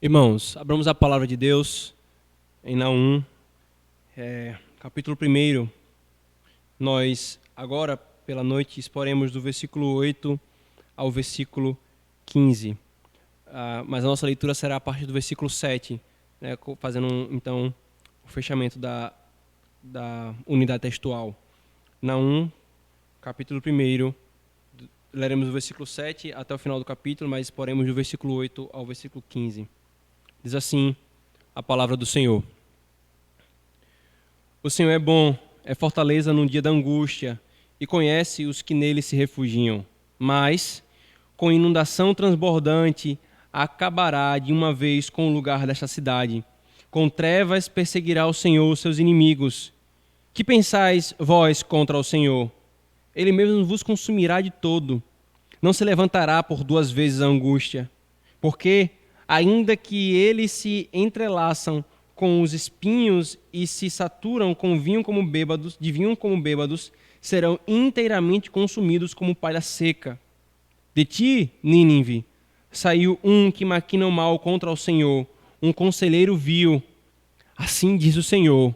Irmãos, abramos a palavra de Deus em Naum, capítulo 1. Nós, agora, pela noite, exporemos do versículo 8 ao versículo 15. Mas a nossa leitura será a partir do versículo 7, né, fazendo, então, o fechamento da unidade textual. Naum, capítulo 1, leremos o versículo 7 até o final do capítulo, mas exporemos do versículo 8 ao versículo 15. Diz assim a palavra do Senhor. O Senhor é bom, é fortaleza no dia da angústia, e conhece os que nele se refugiam. Mas, com inundação transbordante, acabará de uma vez com o lugar desta cidade. Com trevas perseguirá o Senhor os seus inimigos. Que pensais vós contra o Senhor? Ele mesmo vos consumirá de todo. Não se levantará por duas vezes a angústia. Porque, ainda que eles se entrelaçam com os espinhos e se saturam com vinho como bêbados, serão inteiramente consumidos como palha seca. De ti, Nínive, saiu um que maquina o mal contra o Senhor, um conselheiro vil. Assim diz o Senhor: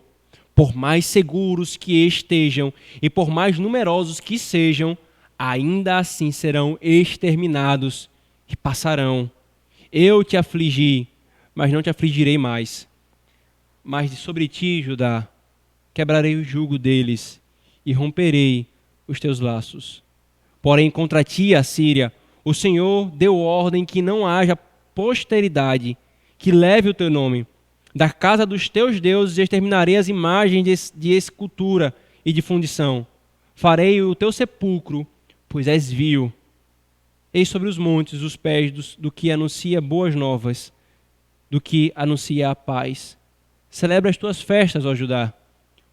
por mais seguros que estejam e por mais numerosos que sejam, ainda assim serão exterminados e passarão. Eu te afligi, mas não te afligirei mais. Mas sobre ti, Judá, quebrarei o jugo deles e romperei os teus laços. Porém, contra ti, Assíria, o Senhor deu ordem que não haja posteridade que leve o teu nome. Da casa dos teus deuses exterminarei as imagens de escultura e de fundição. Farei o teu sepulcro, pois és vil. Eis sobre os montes os pés do que anuncia boas novas, do que anuncia a paz. Celebra as tuas festas, ó Judá.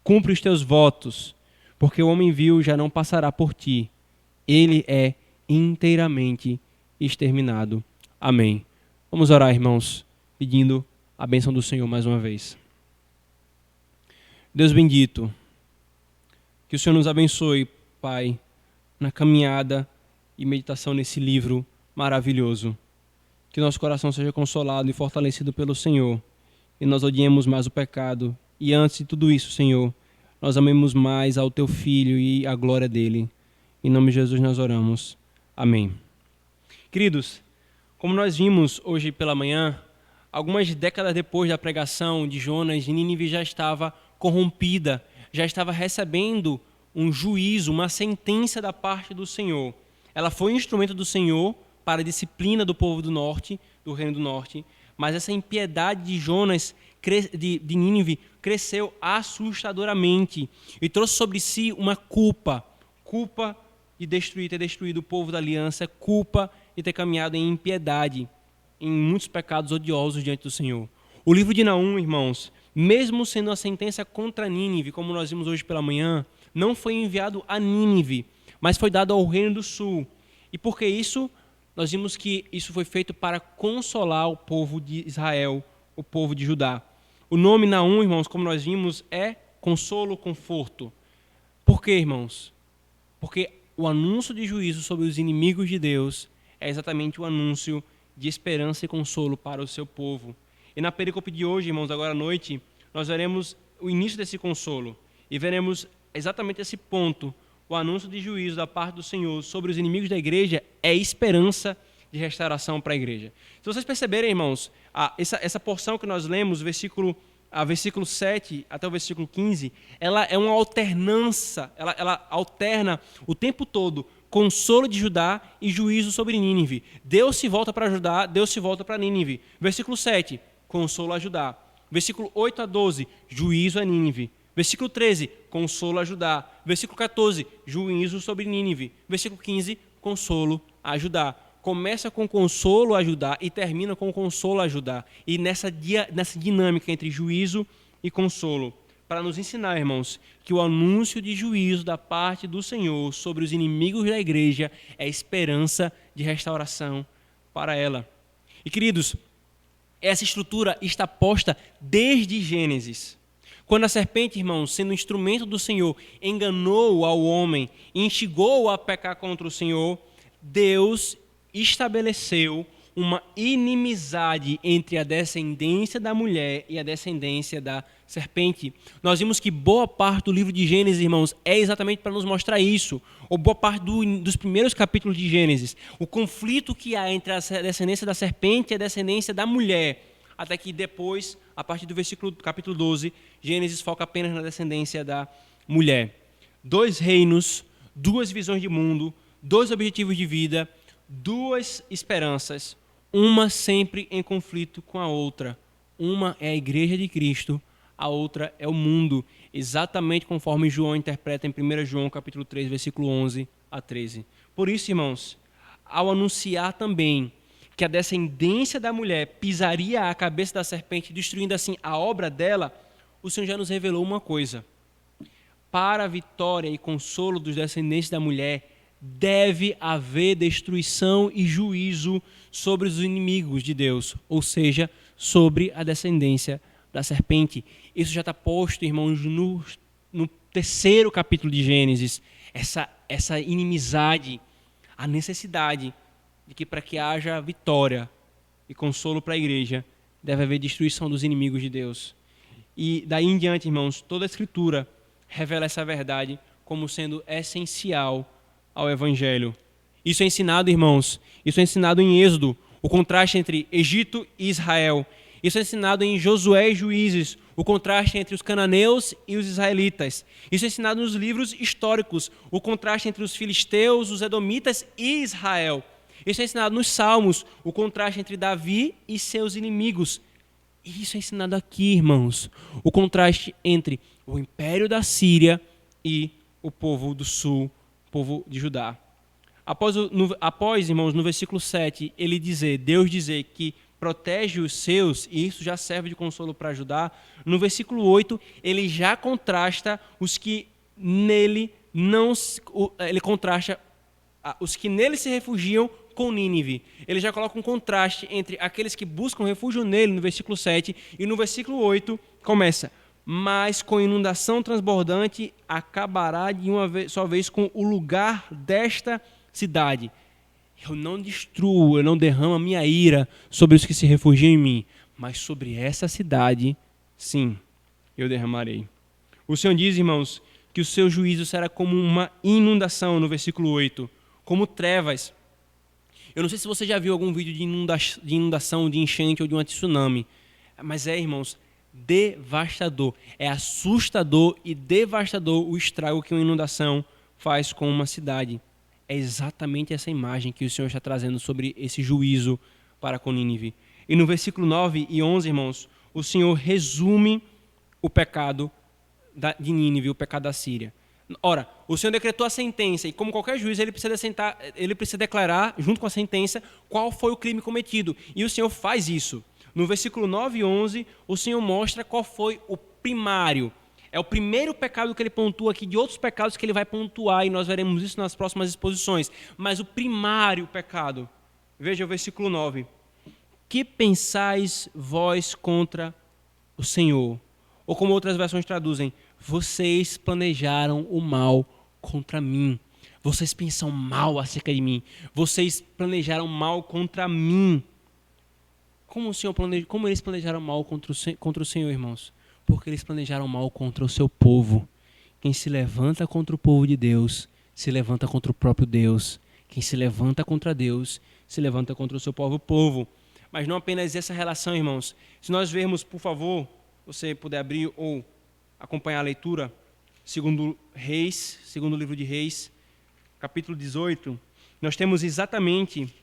Cumpre os teus votos, porque o homem vil já não passará por ti. Ele é inteiramente exterminado. Amém. Vamos orar, irmãos, pedindo a bênção do Senhor mais uma vez. Deus bendito, que o Senhor nos abençoe, Pai, na caminhada e meditação nesse livro maravilhoso. Que nosso coração seja consolado e fortalecido pelo Senhor, e nós odiemos mais o pecado. E antes de tudo isso, Senhor, nós amemos mais ao Teu Filho e a glória dEle. Em nome de Jesus nós oramos. Amém. Queridos, como nós vimos hoje pela manhã, algumas décadas depois da pregação de Jonas, Nínive já estava corrompida, já estava recebendo um juízo, uma sentença da parte do Senhor. Ela foi um instrumento do Senhor para a disciplina do povo do norte, do reino do norte, mas essa impiedade de Jonas, de Nínive, cresceu assustadoramente e trouxe sobre si uma culpa de ter destruído o povo da aliança, culpa de ter caminhado em impiedade, em muitos pecados odiosos diante do Senhor. O livro de Naum, irmãos, mesmo sendo a sentença contra Nínive, como nós vimos hoje pela manhã, não foi enviado a Nínive, mas foi dado ao reino do sul. E por que isso? Nós vimos que isso foi feito para consolar o povo de Israel, o povo de Judá. O nome Naum, irmãos, como nós vimos, é consolo, conforto. Por quê, irmãos? Porque o anúncio de juízo sobre os inimigos de Deus é exatamente o anúncio de esperança e consolo para o seu povo. E na perícope de hoje, irmãos, agora à noite, nós veremos o início desse consolo e veremos exatamente esse ponto. O anúncio de juízo da parte do Senhor sobre os inimigos da igreja é esperança de restauração para a igreja. Se vocês perceberem, irmãos, essa porção que nós lemos, versículo 7 até o versículo 15, ela é uma alternância, ela alterna o tempo todo consolo de Judá e juízo sobre Nínive. Deus se volta para Judá, Deus se volta para Nínive. Versículo 7, consolo a Judá. Versículo 8 a 12, juízo a Nínive. Versículo 13, consolo a Judá. Versículo 14, juízo sobre Nínive. Versículo 15, consolo a Judá. Começa com consolo a Judá e termina com consolo a Judá. E nessa dinâmica entre juízo e consolo, para nos ensinar, irmãos, que o anúncio de juízo da parte do Senhor sobre os inimigos da igreja é esperança de restauração para ela. E, queridos, essa estrutura está posta desde Gênesis. Quando a serpente, irmãos, sendo instrumento do Senhor, enganou ao homem e instigou-o a pecar contra o Senhor, Deus estabeleceu uma inimizade entre a descendência da mulher e a descendência da serpente. Nós vimos que boa parte do livro de Gênesis, irmãos, é exatamente para nos mostrar isso. Ou boa parte dos primeiros capítulos de Gênesis. O conflito que há entre a descendência da serpente e a descendência da mulher. Até que depois, a partir do capítulo 12, Gênesis foca apenas na descendência da mulher. 2 reinos, 2 visões de mundo, 2 objetivos de vida, 2 esperanças, uma sempre em conflito com a outra. Uma é a igreja de Cristo, a outra é o mundo, exatamente conforme João interpreta em 1 João capítulo 3, versículo 11 a 13. Por isso, irmãos, ao anunciar também que a descendência da mulher pisaria a cabeça da serpente, destruindo assim a obra dela, o Senhor já nos revelou uma coisa. Para a vitória e consolo dos descendentes da mulher, deve haver destruição e juízo sobre os inimigos de Deus, ou seja, sobre a descendência da serpente. Isso já está posto, irmãos, no 3º capítulo de Gênesis, essa inimizade, a necessidade de que para que haja vitória e consolo para a igreja, deve haver destruição dos inimigos de Deus. E daí em diante, irmãos, toda a Escritura revela essa verdade como sendo essencial ao Evangelho. Isso é ensinado, irmãos, isso é ensinado em Êxodo, o contraste entre Egito e Israel. Isso é ensinado em Josué e Juízes, o contraste entre os cananeus e os israelitas. Isso é ensinado nos livros históricos, o contraste entre os filisteus, os edomitas e Israel. Isso é ensinado nos Salmos, o contraste entre Davi e seus inimigos. E isso é ensinado aqui, irmãos, o contraste entre o império da Síria e o povo do sul, o povo de Judá. Após, irmãos, no versículo 7, Deus dizer que protege os seus, e isso já serve de consolo para Judá, no versículo 8, ele já contrasta os que nele os que nele se refugiam com Nínive. Ele já coloca um contraste entre aqueles que buscam refúgio nele, no versículo 7, e no versículo 8 começa: mas com inundação transbordante acabará de uma só vez com o lugar desta cidade. Eu não destruo, eu não derramo a minha ira sobre os que se refugiam em mim, mas sobre essa cidade, sim, eu derramarei. O Senhor diz, irmãos, que o seu juízo será como uma inundação, no versículo 8, como trevas. Eu não sei se você já viu algum vídeo de inundação, de enchente ou de um tsunami, mas irmãos, devastador. É assustador e devastador o estrago que uma inundação faz com uma cidade. É exatamente essa imagem que o Senhor está trazendo sobre esse juízo para com Nínive. E no versículo 9 e 11, irmãos, o Senhor resume o pecado de Nínive, o pecado da Síria. Ora, o Senhor decretou a sentença e, como qualquer juiz, ele precisa declarar, junto com a sentença, qual foi o crime cometido. E o Senhor faz isso. No versículo 9 e 11, o Senhor mostra qual foi o primário. É o primeiro pecado que ele pontua aqui, de outros pecados que ele vai pontuar, e nós veremos isso nas próximas exposições. Mas o primário pecado, veja o versículo 9. Que pensais vós contra o Senhor? Ou como outras versões traduzem, vocês planejaram o mal contra mim. Vocês pensam mal acerca de mim. Vocês planejaram mal contra mim. Como eles planejaram mal contra o Senhor, irmãos? Porque eles planejaram mal contra o seu povo. Quem se levanta contra o povo de Deus, se levanta contra o próprio Deus. Quem se levanta contra Deus, se levanta contra o seu próprio povo. Mas não apenas essa relação, irmãos. Se nós vermos, por favor, você puder abrir ou acompanhar a leitura, segundo o livro de Reis, capítulo 18, nós temos exatamente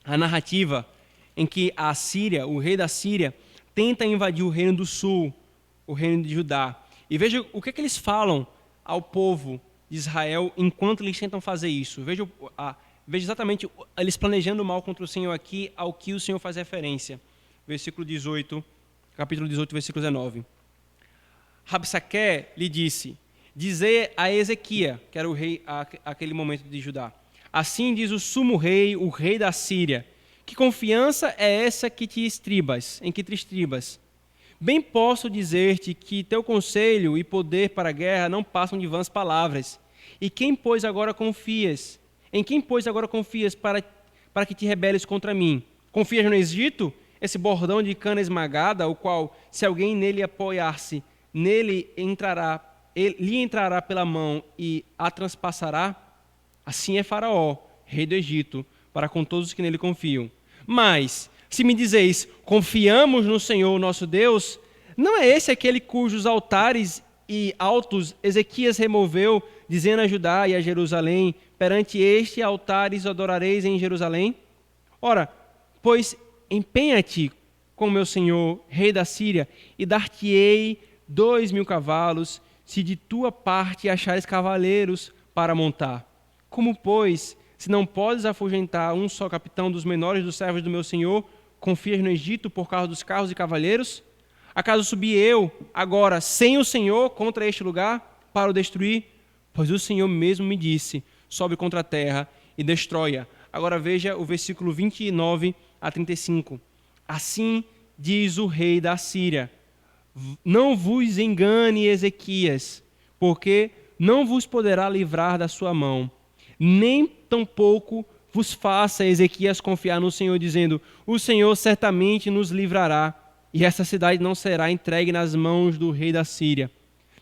a narrativa em que a Síria, o rei da Síria, tenta invadir o reino do sul, o reino de Judá. E veja o que eles falam ao povo de Israel enquanto eles tentam fazer isso. Veja exatamente eles planejando mal contra o Senhor aqui, ao que o Senhor faz referência. Versículo 18, capítulo 18, versículo 19. Rabsaque lhe disse: dizei a Ezequias, que era o rei aquele momento de Judá, assim diz o sumo rei, o rei da Síria, que confiança é essa em que te estribas? Bem posso dizer-te que teu conselho e poder para a guerra não passam de vãs palavras. E em quem, pois, agora confias para que te rebeles contra mim? Confias no Egito, esse bordão de cana esmagada, o qual, se alguém nele apoiar-se, nele entrará, lhe entrará pela mão e a transpassará? Assim é Faraó, rei do Egito, para com todos os que nele confiam. Mas, se me dizeis, confiamos no Senhor nosso Deus, não é esse aquele cujos altares e altos Ezequias removeu, dizendo a Judá e a Jerusalém, perante este altares adorareis em Jerusalém? Ora, pois empenha-te com meu senhor, rei da Síria, e dar-te-ei 2.000 cavalos, se de tua parte achares cavaleiros para montar. Como, pois, se não podes afugentar um só capitão dos menores dos servos do meu senhor, confias no Egito por causa dos carros e cavaleiros? Acaso subi eu, agora, sem o Senhor, contra este lugar, para o destruir? Pois o Senhor mesmo me disse, sobe contra a terra e destrói-a. Agora veja o versículo 29 a 35. Assim diz o rei da Síria, não vos engane Ezequias, porque não vos poderá livrar da sua mão, nem tampouco vos faça Ezequias confiar no Senhor, dizendo, o Senhor certamente nos livrará, e essa cidade não será entregue nas mãos do rei da Síria.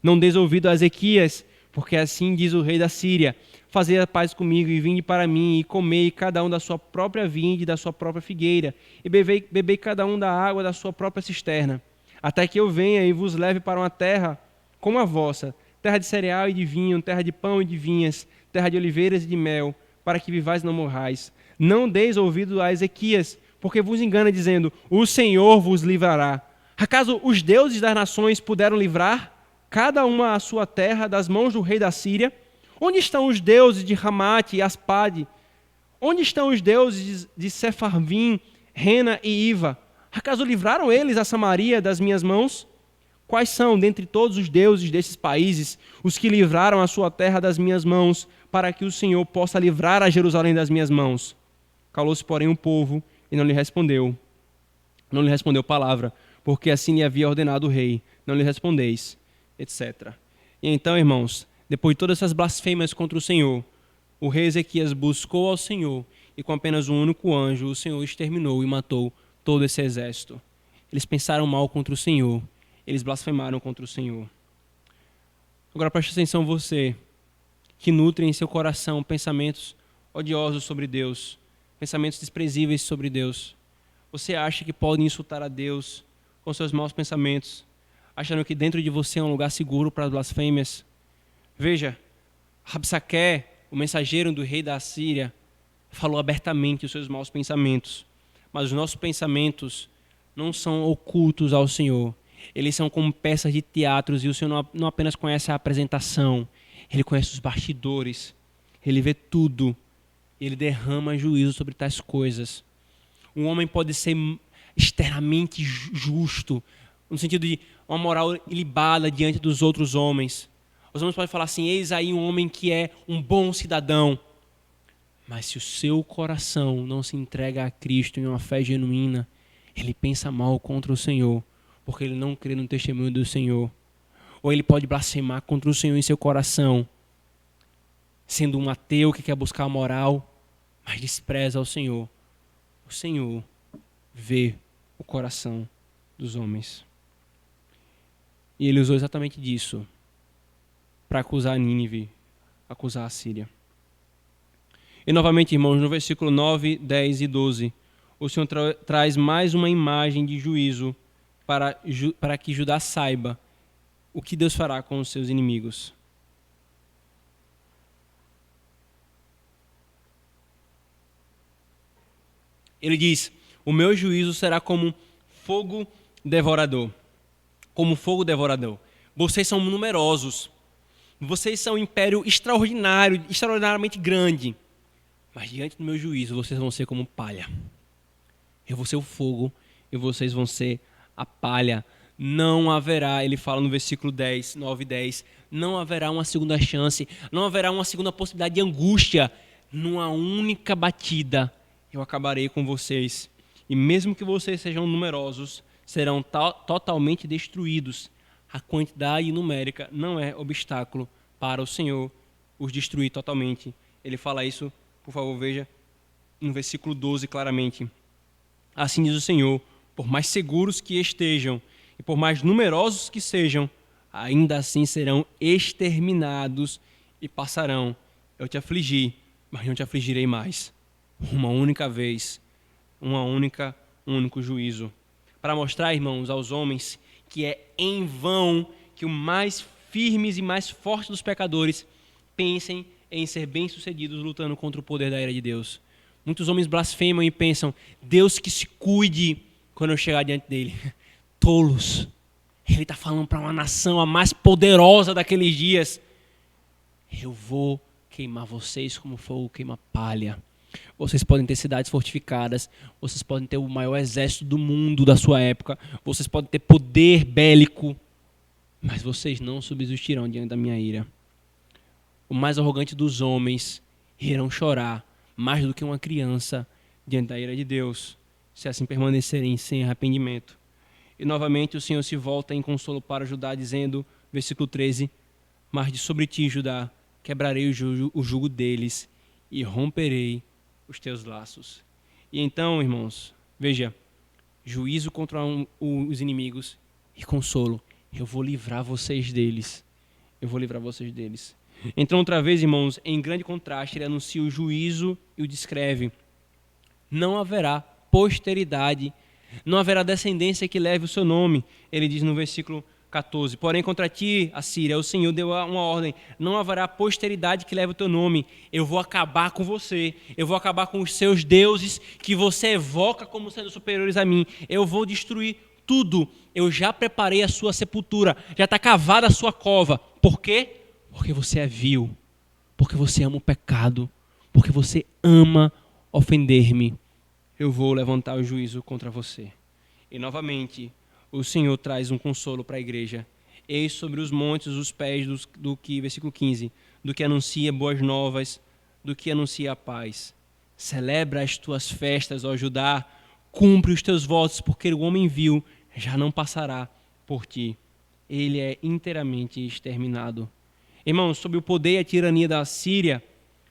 Não deis ouvido a Ezequias, porque assim diz o rei da Síria, fazei a paz comigo e vinde para mim, e comei cada um da sua própria vinde e da sua própria figueira, e bebei cada um da água da sua própria cisterna, até que eu venha e vos leve para uma terra como a vossa, terra de cereal e de vinho, terra de pão e de vinhas, terra de oliveiras e de mel, para que vivais e não morrais. Não deis ouvido a Ezequias, porque vos engana dizendo, o Senhor vos livrará. Acaso os deuses das nações puderam livrar cada uma a sua terra das mãos do rei da Síria? Onde estão os deuses de Ramate e Aspade? Onde estão os deuses de Sefarvim, Rena e Iva? Acaso livraram eles a Samaria das minhas mãos? Quais são, dentre todos os deuses desses países, os que livraram a sua terra das minhas mãos, para que o Senhor possa livrar a Jerusalém das minhas mãos? Calou-se, porém, o povo e não lhe respondeu palavra, porque assim lhe havia ordenado o rei, não lhe respondeis, etc. E então, irmãos, depois de todas essas blasfêmias contra o Senhor, o rei Ezequias buscou ao Senhor e com apenas um único anjo, o Senhor exterminou e matou todo esse exército. Eles pensaram mal contra o Senhor, eles blasfemaram contra o Senhor. Agora preste atenção você, que nutre em seu coração pensamentos odiosos sobre Deus, pensamentos desprezíveis sobre Deus. Você acha que pode insultar a Deus com seus maus pensamentos, achando que dentro de você é um lugar seguro para as blasfêmias? Veja, Rabsaque, o mensageiro do rei da Síria, falou abertamente os seus maus pensamentos. Mas os nossos pensamentos não são ocultos ao Senhor. Eles são como peças de teatros e o Senhor não apenas conhece a apresentação, Ele conhece os bastidores, Ele vê tudo. Ele derrama juízo sobre tais coisas. Um homem pode ser externamente justo, no sentido de uma moral ilibada diante dos outros homens. Os homens podem falar assim, eis aí um homem que é um bom cidadão. Mas se o seu coração não se entrega a Cristo em uma fé genuína, ele pensa mal contra o Senhor, porque ele não crê no testemunho do Senhor. Ou ele pode blasfemar contra o Senhor em seu coração, sendo um ateu que quer buscar a moral, mas despreza o Senhor. O Senhor vê o coração dos homens. E ele usou exatamente disso para acusar Nínive, acusar a Síria. E novamente, irmãos, no versículo 9, 10 e 12, o Senhor traz mais uma imagem de juízo para que Judá saiba o que Deus fará com os seus inimigos. Ele diz, o meu juízo será como fogo devorador. Como fogo devorador. Vocês são numerosos. Vocês são um império extraordinário, extraordinariamente grande. Mas diante do meu juízo, vocês vão ser como palha. Eu vou ser o fogo e vocês vão ser a palha. Não haverá, ele fala no versículo 10, 9 e 10, não haverá uma segunda chance, não haverá uma segunda possibilidade de angústia. Numa única batida, eu acabarei com vocês. E mesmo que vocês sejam numerosos, serão totalmente destruídos. A quantidade numérica não é obstáculo para o Senhor os destruir totalmente. Ele fala isso, por favor, veja, no versículo 12 claramente. Assim diz o Senhor, por mais seguros que estejam e por mais numerosos que sejam, ainda assim serão exterminados e passarão. Eu te afligi, mas não te afligirei mais. Uma única vez, um único juízo. Para mostrar, irmãos, aos homens que é em vão que os mais firmes e mais fortes dos pecadores pensem em ser bem-sucedidos lutando contra o poder da ira de Deus. Muitos homens blasfemam e pensam, Deus que se cuide quando eu chegar diante dele. Tolos. Ele está falando para uma nação a mais poderosa daqueles dias. Eu vou queimar vocês como fogo queima palha. Vocês podem ter cidades fortificadas, vocês podem ter o maior exército do mundo da sua época, vocês podem ter poder bélico, mas vocês não subsistirão diante da minha ira. O mais arrogante dos homens irão chorar mais do que uma criança diante da ira de Deus, se assim permanecerem sem arrependimento. E novamente o Senhor se volta em consolo para Judá, dizendo, versículo 13, mas de sobre ti, Judá, quebrarei o jugo deles e romperei os teus laços. E então, irmãos, veja, juízo contra os inimigos e consolo. Eu vou livrar vocês deles. Eu vou livrar vocês deles. Então, outra vez, irmãos, em grande contraste, ele anuncia o juízo e o descreve. Não haverá posteridade, não haverá descendência que leve o seu nome. Ele diz no versículo 14, porém contra ti, Assíria, o Senhor deu uma ordem, não haverá posteridade que leve o teu nome, eu vou acabar com você, eu vou acabar com os seus deuses que você evoca como sendo superiores a mim, eu vou destruir tudo, eu já preparei a sua sepultura, já está cavada a sua cova. Por quê? Porque você é vil, porque você ama o pecado, porque você ama ofender-me, eu vou levantar o juízo contra você. E novamente, o Senhor traz um consolo para a igreja. Eis sobre os montes os pés do que, versículo 15, do que anuncia boas novas, do que anuncia a paz. Celebra as tuas festas, ó Judá, cumpre os teus votos, porque o homem vil já não passará por ti. Ele é inteiramente exterminado. Irmãos, sobre o poder e a tirania da Síria,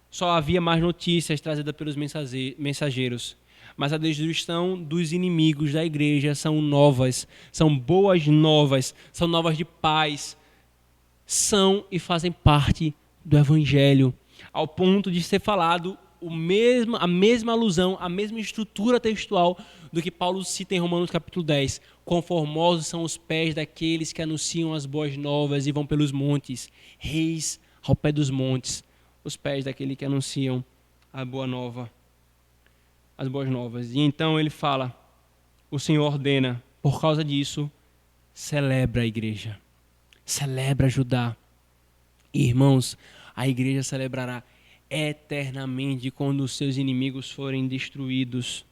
só havia mais notícias trazidas pelos mensageiros. Mas a destruição dos inimigos da igreja são novas, são boas novas, são novas de paz, são e fazem parte do Evangelho, ao ponto de ser falado a mesma alusão, a mesma estrutura textual do que Paulo cita em Romanos capítulo 10. Conformosos são os pés daqueles que anunciam as boas novas e vão pelos montes, reis ao pé dos montes, os pés daqueles que anunciam a boa nova. As boas novas. E então ele fala, o Senhor ordena, por causa disso, celebra a igreja. Celebra Judá. E, irmãos, a igreja celebrará eternamente quando os seus inimigos forem destruídos.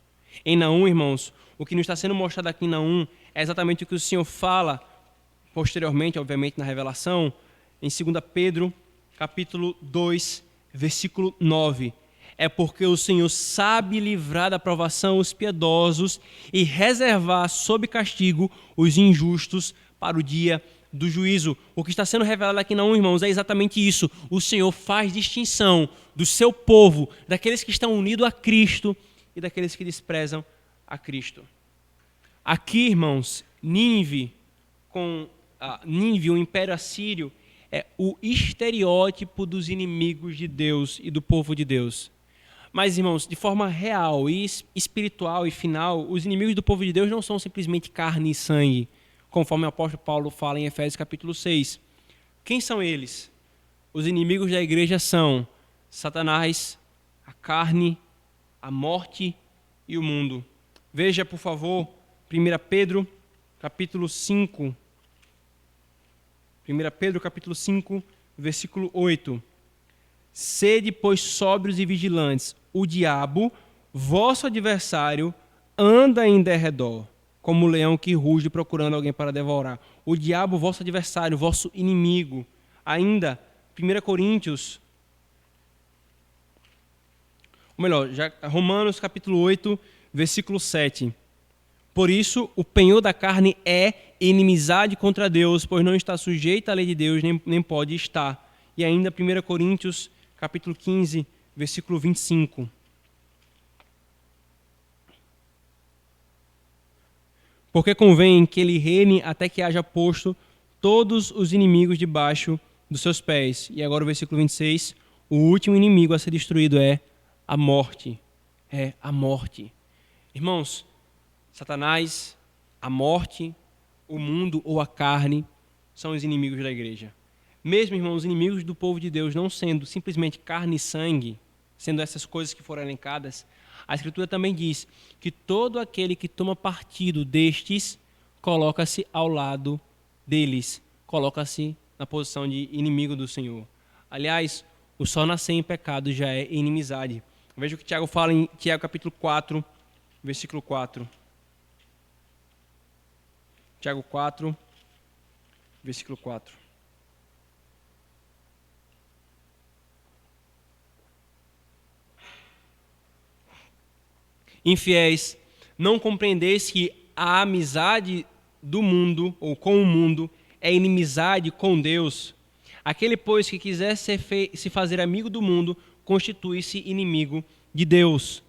Em Naum, irmãos, o que nos está sendo mostrado aqui em Naum é exatamente o que o Senhor fala posteriormente, obviamente, na revelação, em 2 Pedro, capítulo 2, versículo 9. É porque o Senhor sabe livrar da provação os piedosos e reservar sob castigo os injustos para o dia do juízo. O que está sendo revelado aqui não, irmãos, é exatamente isso. O Senhor faz distinção do seu povo, daqueles que estão unidos a Cristo e daqueles que desprezam a Cristo. Aqui, irmãos, Nínive, o Império Assírio, é o estereótipo dos inimigos de Deus e do povo de Deus. Mas, irmãos, de forma real e espiritual e final, os inimigos do povo de Deus não são simplesmente carne e sangue, conforme o apóstolo Paulo fala em Efésios capítulo 6. Quem são eles? Os inimigos da igreja são Satanás, a carne, a morte e o mundo. Veja, por favor, 1 Pedro capítulo 5. 1 Pedro capítulo 5, versículo 8. Sede, pois, sóbrios e vigilantes. O diabo, vosso adversário, anda em derredor, como um leão que ruge procurando alguém para devorar. O diabo, vosso adversário, vosso inimigo. Ainda, 1 Coríntios, ou melhor, Romanos capítulo 8, versículo 7. Por isso, o penhor da carne é inimizade contra Deus, pois não está sujeito à lei de Deus, nem pode estar. E ainda 1 Coríntios capítulo 15, versículo 25. Porque convém que ele reine até que haja posto todos os inimigos debaixo dos seus pés. E agora o versículo 26, o último inimigo a ser destruído é a morte. É a morte. Irmãos, Satanás, a morte, o mundo ou a carne são os inimigos da igreja. Mesmo, irmãos, os inimigos do povo de Deus não sendo simplesmente carne e sangue, sendo essas coisas que foram elencadas, a Escritura também diz que todo aquele que toma partido destes coloca-se ao lado deles, coloca-se na posição de inimigo do Senhor. Aliás, o só nascer em pecado já é inimizade. Veja o que Tiago fala em Tiago capítulo 4, versículo 4. Tiago 4, versículo 4. Infiéis, não compreendeis que a amizade do mundo, ou com o mundo, é inimizade com Deus? Aquele, pois, que quiser se fazer amigo do mundo, constitui-se inimigo de Deus.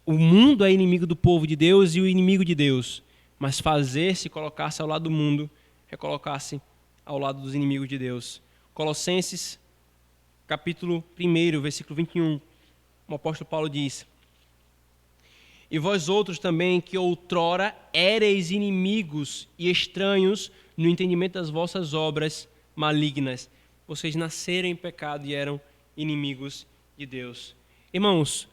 O mundo é inimigo do povo de Deus e o inimigo de Deus. Mas fazer-se, colocar-se ao lado do mundo, é colocar-se ao lado dos inimigos de Deus. Colossenses, capítulo 1, versículo 21, o apóstolo Paulo diz: e vós outros também, que outrora éreis inimigos e estranhos no entendimento das vossas obras malignas. Vocês nasceram em pecado e eram inimigos de Deus. Irmãos,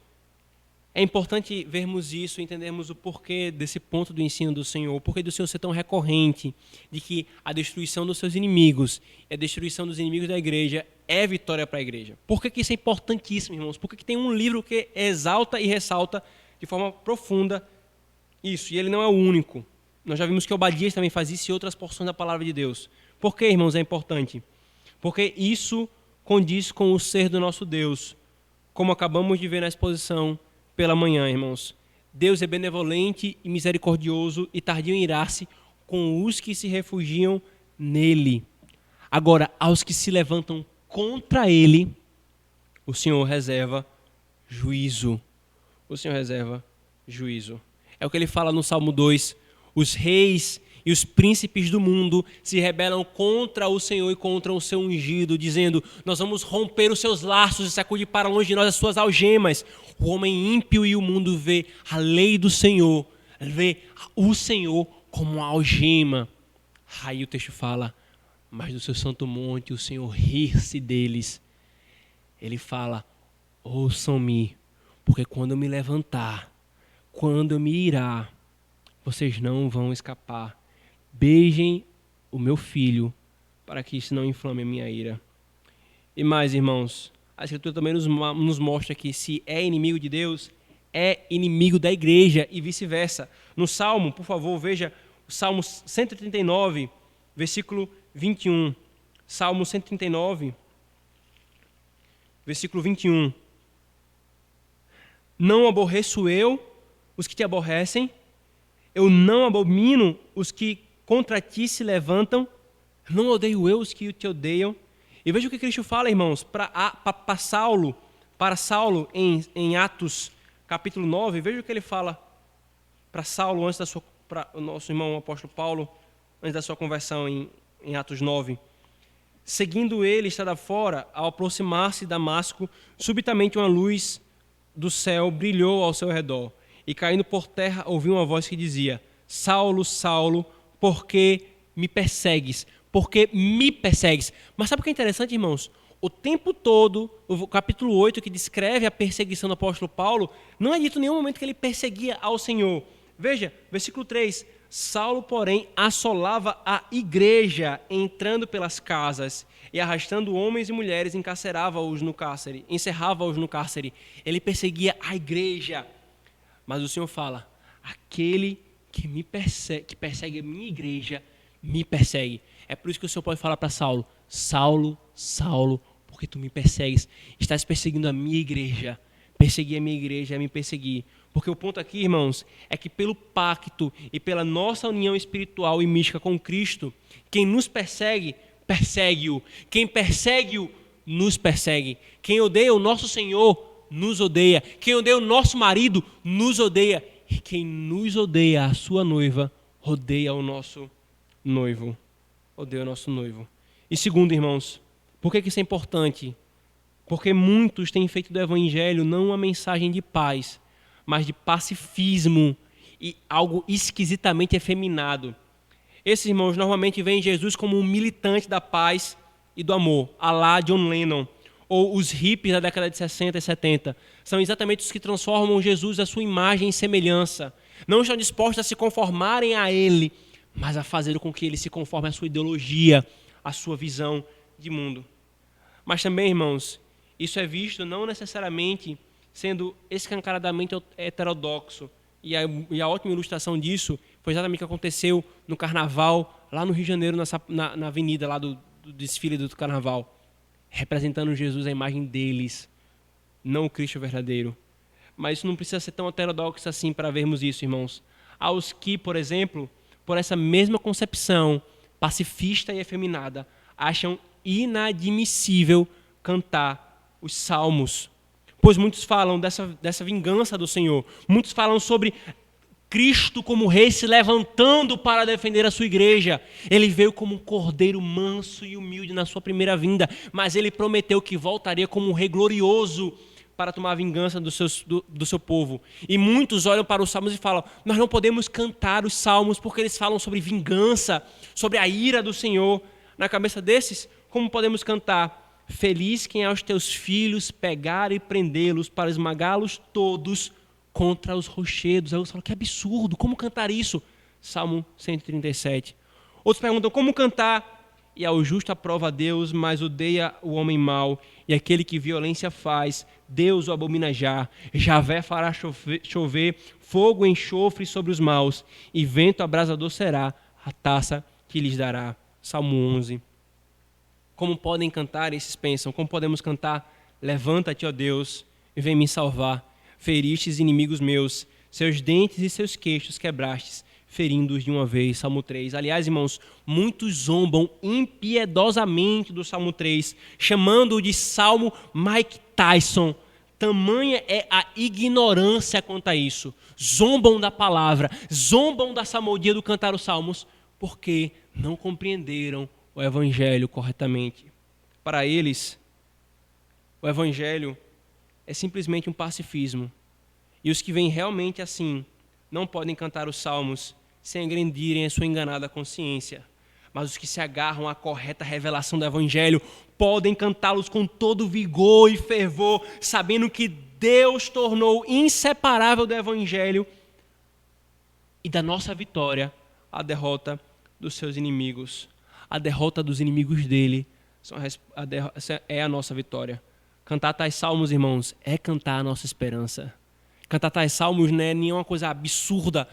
é importante vermos isso, entendermos o porquê desse ponto do ensino do Senhor, o porquê do Senhor ser tão recorrente, de que a destruição dos seus inimigos e a destruição dos inimigos da igreja é vitória para a igreja. Por que isso é importantíssimo, irmãos? Por que tem um livro que exalta e ressalta de forma profunda isso, e ele não é o único. Nós já vimos que Obadias também faz isso e outras porções da palavra de Deus. Por que, irmãos, é importante? Porque isso condiz com o ser do nosso Deus, como acabamos de ver na exposição pela manhã, irmãos. Deus é benevolente e misericordioso e tardio em irar-se com os que se refugiam nele. Agora, aos que se levantam contra ele, o Senhor reserva juízo. O Senhor reserva juízo. É o que ele fala no Salmo 2. Os reis e os príncipes do mundo se rebelam contra o Senhor e contra o seu ungido, dizendo: nós vamos romper os seus laços e sacudir para longe de nós as suas algemas. O homem ímpio e o mundo vê a lei do Senhor, vê o Senhor como uma algema. Aí o texto fala: mas do seu santo monte o Senhor rir-se deles. Ele fala: ouçam-me, porque quando eu me levantar, quando eu me irar, vocês não vão escapar. Beijem o meu filho, para que isso não inflame a minha ira. E mais, irmãos, a Escritura também nos mostra que se é inimigo de Deus, é inimigo da igreja e vice-versa. No Salmo, por favor, veja o Salmo 139, versículo 21. Salmo 139, versículo 21. Não aborreço eu os que te aborrecem, eu não abomino os que contra ti se levantam, não odeio eu os que te odeiam. E veja o que Cristo fala, irmãos, para Saulo em Atos capítulo 9, veja o que ele fala para Saulo, para o nosso irmão apóstolo Paulo, antes da sua conversão em Atos 9. Seguindo ele, estrada fora, ao aproximar-se de Damasco, subitamente uma luz do céu brilhou ao seu redor, e caindo por terra ouviu uma voz que dizia: Saulo, Saulo, por que me persegues? Por que me persegues? Mas sabe o que é interessante, irmãos? O tempo todo, o capítulo 8, que descreve a perseguição do apóstolo Paulo, não é dito em nenhum momento que ele perseguia ao Senhor. Veja, versículo 3, Saulo, porém, assolava a igreja, entrando pelas casas e arrastando homens e mulheres, encerrava-os no cárcere. Ele perseguia a igreja. Mas o Senhor fala: aquele que persegue a minha igreja, me persegue. É por isso que o Senhor pode falar para Saulo: Saulo, Saulo, porque tu me persegues, estás perseguindo a minha igreja. Perseguir a minha igreja é me perseguir. Porque o ponto aqui, irmãos, é que pelo pacto e pela nossa união espiritual e mística com Cristo, quem nos persegue, persegue-o. Quem persegue-o, nos persegue. Quem odeia o nosso Senhor, nos odeia. Quem odeia o nosso marido, nos odeia. E quem nos odeia, a sua noiva, rodeia o nosso noivo. Rodeia o nosso noivo. E segundo, irmãos, por que isso é importante? Porque muitos têm feito do evangelho não uma mensagem de paz, mas de pacifismo e algo esquisitamente efeminado. Esses irmãos normalmente veem Jesus como um militante da paz e do amor, à la John Lennon, ou os hippies da década de 60 e 70. São exatamente os que transformam Jesus à sua imagem e semelhança. Não estão dispostos a se conformarem a ele, mas a fazer com que ele se conforme à sua ideologia, à sua visão de mundo. Mas também, irmãos, isso é visto não necessariamente sendo escancaradamente heterodoxo. E a ótima ilustração disso foi exatamente o que aconteceu no Carnaval, lá no Rio de Janeiro, na avenida lá do desfile do Carnaval, representando Jesus, a imagem deles, não o Cristo verdadeiro. Mas isso não precisa ser tão heterodoxo assim para vermos isso, irmãos. Há os que, por exemplo, por essa mesma concepção pacifista e efeminada, acham inadmissível cantar os salmos. Pois muitos falam dessa vingança do Senhor. Muitos falam sobre Cristo como rei se levantando para defender a sua igreja. Ele veio como um cordeiro manso e humilde na sua primeira vinda, mas ele prometeu que voltaria como um rei glorioso para tomar a vingança do seu povo. E muitos olham para os salmos e falam: nós não podemos cantar os salmos porque eles falam sobre vingança, sobre a ira do Senhor. Na cabeça desses, como podemos cantar? Feliz quem aos teus filhos pegar e prendê-los para esmagá-los todos contra os rochedos. Aí eu falo, que absurdo, como cantar isso? Salmo 137. Outros perguntam, como cantar? E ao justo aprova a Deus, mas odeia o homem mau. E aquele que violência faz, Deus o abomina já. Javé fará chover fogo e enxofre sobre os maus, e vento abrasador será a taça que lhes dará. Salmo 11. Como podem cantar, esses pensam, como podemos cantar? Levanta-te, ó Deus, e vem me salvar. Feristes inimigos meus, seus dentes e seus queixos quebrastes, ferindo-os de uma vez. Salmo 3. Aliás, irmãos, muitos zombam impiedosamente do Salmo 3, chamando-o de Salmo Mike Tyson. Tamanha é a ignorância quanto a isso. Zombam da palavra, zombam da salmodia do cantar os salmos, porque não compreenderam o evangelho corretamente. Para eles, o evangelho é simplesmente um pacifismo. E os que veem realmente assim não podem cantar os salmos sem agredirem a sua enganada consciência. Mas os que se agarram à correta revelação do evangelho podem cantá-los com todo vigor e fervor, sabendo que Deus tornou inseparável do evangelho e da nossa vitória a derrota dos seus inimigos. A derrota dos inimigos dele é a nossa vitória. Cantar tais salmos, irmãos, é cantar a nossa esperança. Cantar tais salmos não é nenhuma coisa absurda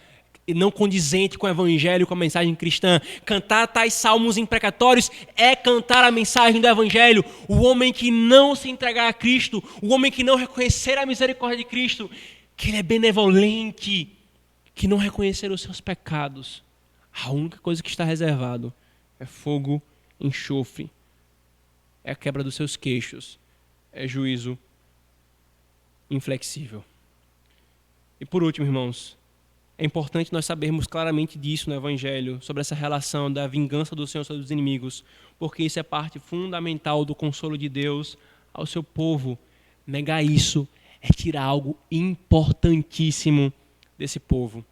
e não condizente com o evangelho, com a mensagem cristã. Cantar tais salmos imprecatórios é cantar a mensagem do evangelho. O homem que não se entregar a Cristo, o homem que não reconhecer a misericórdia de Cristo, que ele é benevolente, que não reconhecer os seus pecados, a única coisa que está reservado é fogo, enxofre, é a quebra dos seus queixos, é juízo inflexível. E por último, irmãos, é importante nós sabermos claramente disso no Evangelho, sobre essa relação da vingança do Senhor sobre os inimigos, porque isso é parte fundamental do consolo de Deus ao seu povo. Negar isso é tirar algo importantíssimo desse povo.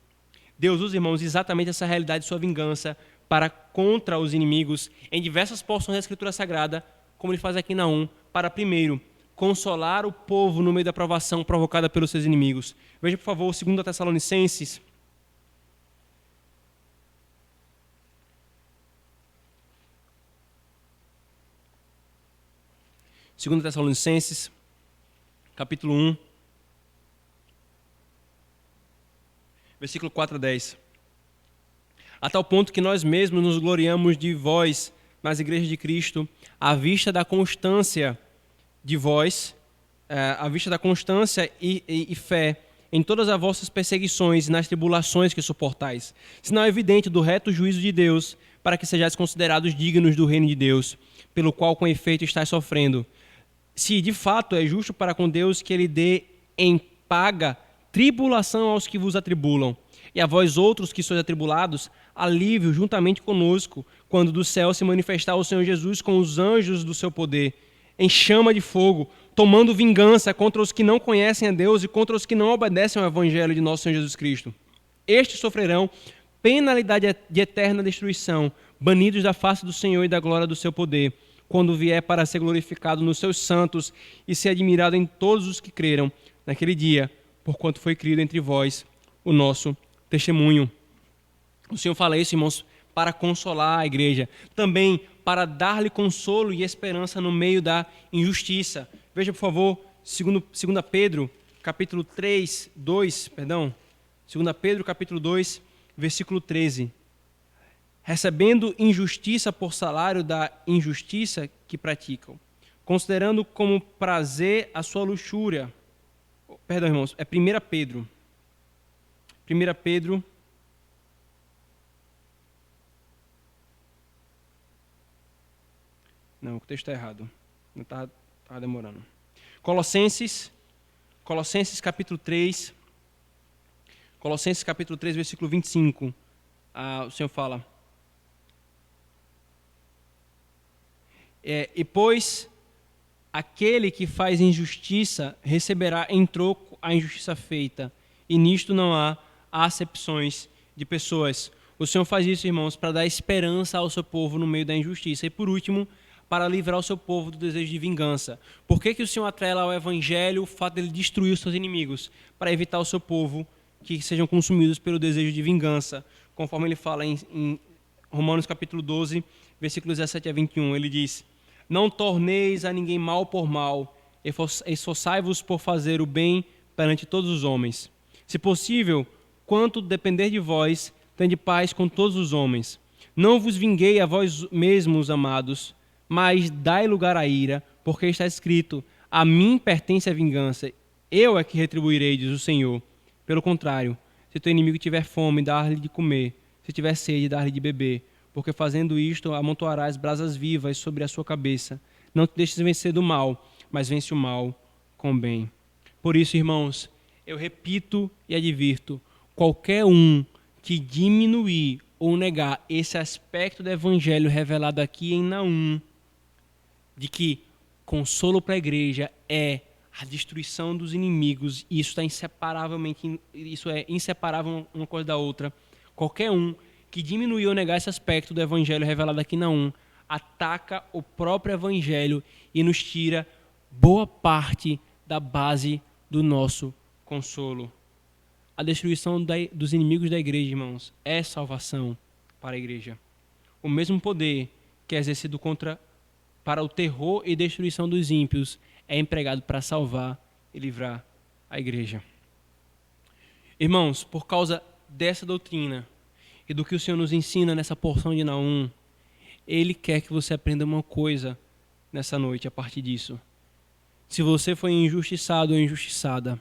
Deus usa, irmãos, exatamente essa realidade de sua vingança para contra os inimigos em diversas porções da Escritura Sagrada, como ele faz aqui na 1, para primeiro consolar o povo no meio da provação provocada pelos seus inimigos. Veja, por favor, 2 Tessalonicenses. Capítulo 1, versículo 4 a 10. A tal ponto que nós mesmos nos gloriamos de vós nas igrejas de Cristo, à vista da constância de vós, à vista da constância e fé em todas as vossas perseguições e nas tribulações que suportais, sinal evidente do reto juízo de Deus, para que sejais considerados dignos do reino de Deus, pelo qual com efeito estáis sofrendo. Se de fato é justo para com Deus que ele dê em paga tribulação aos que vos atribulam, e a vós outros que sois atribulados, alívio juntamente conosco, quando do céu se manifestar o Senhor Jesus com os anjos do seu poder, em chama de fogo, tomando vingança contra os que não conhecem a Deus e contra os que não obedecem ao evangelho de nosso Senhor Jesus Cristo. Estes sofrerão penalidade de eterna destruição, banidos da face do Senhor e da glória do seu poder, quando vier para ser glorificado nos seus santos e ser admirado em todos os que creram naquele dia, porquanto foi criado entre vós o nosso testemunho. O Senhor fala isso, irmãos, para consolar a igreja, também para dar-lhe consolo e esperança no meio da injustiça. Veja, por favor, 2 Pedro, capítulo 3, 2, perdão, 2 Pedro, capítulo 2, versículo 13. Recebendo injustiça por salário da injustiça que praticam, considerando como prazer a sua luxúria. Perdão, irmãos, é 1 Pedro. 1 Pedro. Não, o texto está errado. Não está demorando. Colossenses capítulo 3. Colossenses capítulo 3, versículo 25. O Senhor fala. E pois aquele que faz injustiça receberá em troco a injustiça feita. E nisto não há acepções de pessoas. O Senhor faz isso, irmãos, para dar esperança ao seu povo no meio da injustiça. E por último, para livrar o seu povo do desejo de vingança. Por que o Senhor atrela ao evangelho o fato de ele destruir os seus inimigos? Para evitar o seu povo que sejam consumidos pelo desejo de vingança. Conforme ele fala em Romanos capítulo 12, versículos 17 a 21, ele diz: não torneis a ninguém mal por mal, esforçai-vos por fazer o bem perante todos os homens. Se possível, quanto depender de vós, tende paz com todos os homens. Não vos vinguei a vós mesmos, amados, mas dai lugar à ira, porque está escrito: a mim pertence a vingança, eu é que retribuirei, diz o Senhor. Pelo contrário, se teu inimigo tiver fome, dá-lhe de comer, se tiver sede, dá-lhe de beber, porque fazendo isto, amontoarás brasas vivas sobre a sua cabeça. Não te deixes vencer do mal, mas vence o mal com o bem. Por isso, irmãos, eu repito e advirto, qualquer um que diminuir ou negar esse aspecto do evangelho revelado aqui em Naum, de que consolo para a igreja é a destruição dos inimigos, e isso é inseparável uma coisa da outra. Qualquer um que diminuir ou negar esse aspecto do evangelho revelado aqui na ataca o próprio evangelho e nos tira boa parte da base do nosso consolo. A destruição dos inimigos da igreja, irmãos, é salvação para a igreja. O mesmo poder que é exercido para o terror e destruição dos ímpios é empregado para salvar e livrar a igreja. Irmãos, por causa dessa doutrina e do que o Senhor nos ensina nessa porção de Naum, Ele quer que você aprenda uma coisa nessa noite a partir disso. Se você foi injustiçado ou injustiçada,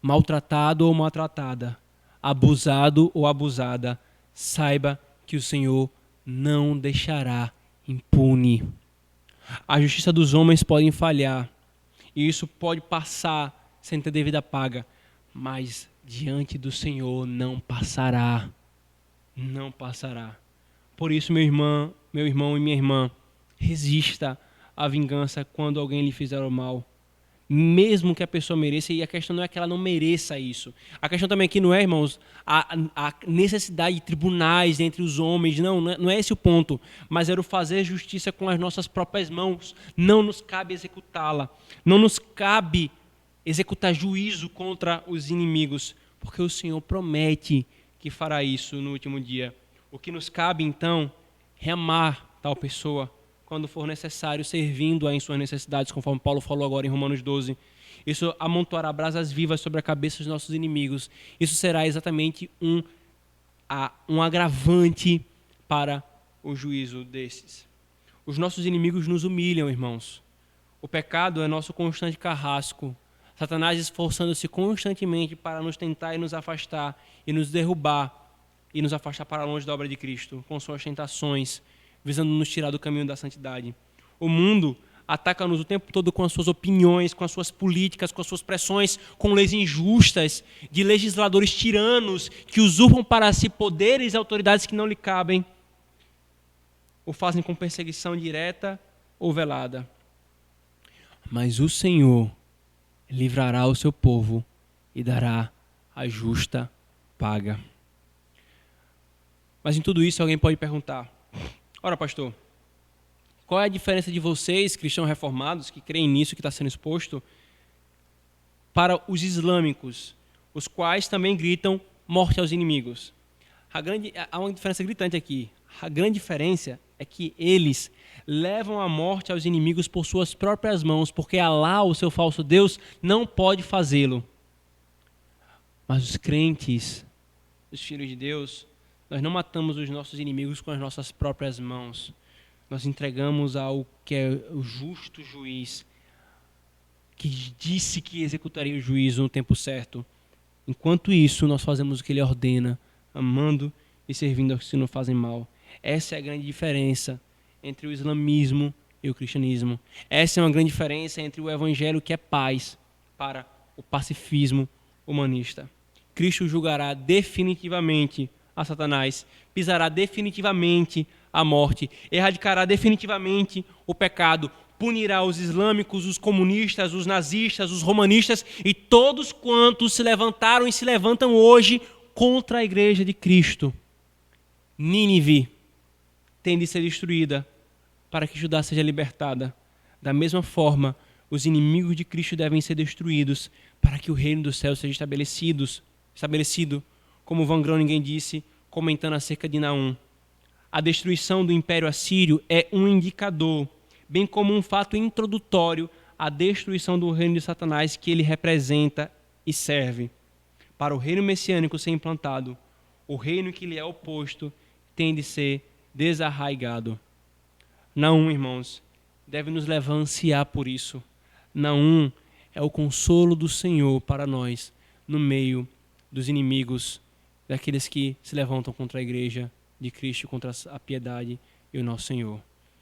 maltratado ou maltratada, abusado ou abusada, saiba que o Senhor não deixará impune. A justiça dos homens pode falhar, e isso pode passar sem ter devida paga, mas diante do Senhor não passará. Não passará. Por isso, meu irmão e minha irmã, resista à vingança quando alguém lhe fizer o mal, mesmo que a pessoa mereça. E a questão não é que ela não mereça isso. A questão também aqui não é, irmãos, a necessidade de tribunais entre os homens. Não é esse o ponto. Mas era o fazer justiça com as nossas próprias mãos. Não nos cabe executá-la. Não nos cabe executar juízo contra os inimigos, porque o Senhor promete que fará isso no último dia. O que nos cabe, então, é amar tal pessoa quando for necessário, servindo-a em suas necessidades, conforme Paulo falou agora em Romanos 12. Isso amontoará brasas vivas sobre a cabeça dos nossos inimigos. Isso será exatamente um agravante para o juízo desses. Os nossos inimigos nos humilham, irmãos. O pecado é nosso constante carrasco. Satanás esforçando-se constantemente para nos tentar e nos afastar, e nos derrubar, e nos afastar para longe da obra de Cristo, com suas tentações, visando nos tirar do caminho da santidade. O mundo ataca-nos o tempo todo com as suas opiniões, com as suas políticas, com as suas pressões, com leis injustas, de legisladores tiranos que usurpam para si poderes e autoridades que não lhe cabem, o fazem com perseguição direta ou velada. Mas o Senhor livrará o seu povo e dará a justa paga. Mas em tudo isso alguém pode perguntar: ora, pastor, qual é a diferença de vocês, cristãos reformados, que creem nisso que está sendo exposto, para os islâmicos, os quais também gritam morte aos inimigos? Há uma diferença gritante aqui. A grande diferença é que eles levam a morte aos inimigos por suas próprias mãos, porque Alá, o seu falso Deus, não pode fazê-lo. Mas os crentes, os filhos de Deus, nós não matamos os nossos inimigos com as nossas próprias mãos. Nós entregamos ao que é o justo juiz, que disse que executaria o juízo no tempo certo. Enquanto isso, nós fazemos o que ele ordena, amando e servindo aos que não fazem mal. Essa é a grande diferença entre o islamismo e o cristianismo. Essa é uma grande diferença entre o evangelho, que é paz, para o pacifismo humanista. Cristo julgará definitivamente a Satanás, pisará definitivamente a morte, erradicará definitivamente o pecado, punirá os islâmicos, os comunistas, os nazistas, os romanistas e todos quantos se levantaram e se levantam hoje contra a igreja de Cristo. Nínive tem de ser destruída para que Judá seja libertada. Da mesma forma, os inimigos de Cristo devem ser destruídos para que o reino dos céus seja estabelecido, como Van Groningen disse, comentando acerca de Naum. A destruição do Império Assírio é um indicador, bem como um fato introdutório à destruição do reino de Satanás que ele representa e serve. Para o reino messiânico ser implantado, o reino que lhe é oposto tem de ser desarraigado. Naum, irmãos, deve nos levar a ansiar por isso. Naum é o consolo do Senhor para nós, no meio dos inimigos, daqueles que se levantam contra a igreja de Cristo, contra a piedade e o nosso Senhor.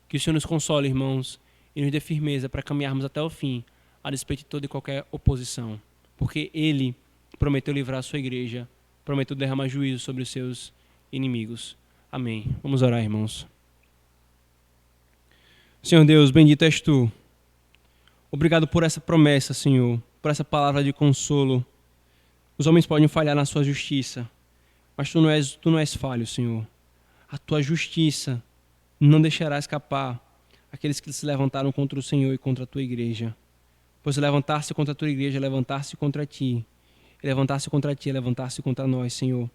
Que o Senhor nos console, irmãos, e nos dê firmeza para caminharmos até o fim, a despeito de toda e qualquer oposição. Porque Ele prometeu livrar a sua igreja, prometeu derramar juízo sobre os seus inimigos. Amém. Vamos orar, irmãos. Senhor Deus, bendito és Tu. Obrigado por essa promessa, Senhor, por essa palavra de consolo. Os homens podem falhar na sua justiça, mas Tu não és falho, Senhor. A Tua justiça não deixará escapar aqueles que se levantaram contra o Senhor e contra a Tua igreja. Pois levantar-se contra a Tua igreja é levantar-se contra Ti. E levantar-se contra Ti é levantar-se contra nós, Senhor.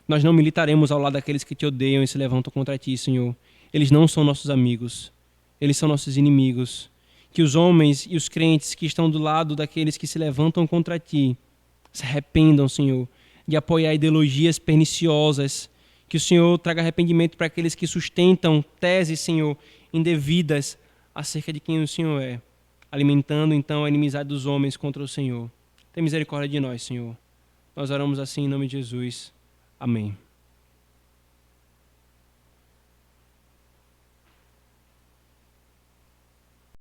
Nós não militaremos ao lado daqueles que Te odeiam e se levantam contra Ti, Senhor. Eles não são nossos amigos. Eles são nossos inimigos. Que os homens e os crentes que estão do lado daqueles que se levantam contra Ti se arrependam, Senhor, de apoiar ideologias perniciosas. Que o Senhor traga arrependimento para aqueles que sustentam teses, Senhor, indevidas acerca de quem o Senhor é, alimentando então a inimizade dos homens contra o Senhor. Tem misericórdia de nós, Senhor. Nós oramos assim em nome de Jesus. Amém.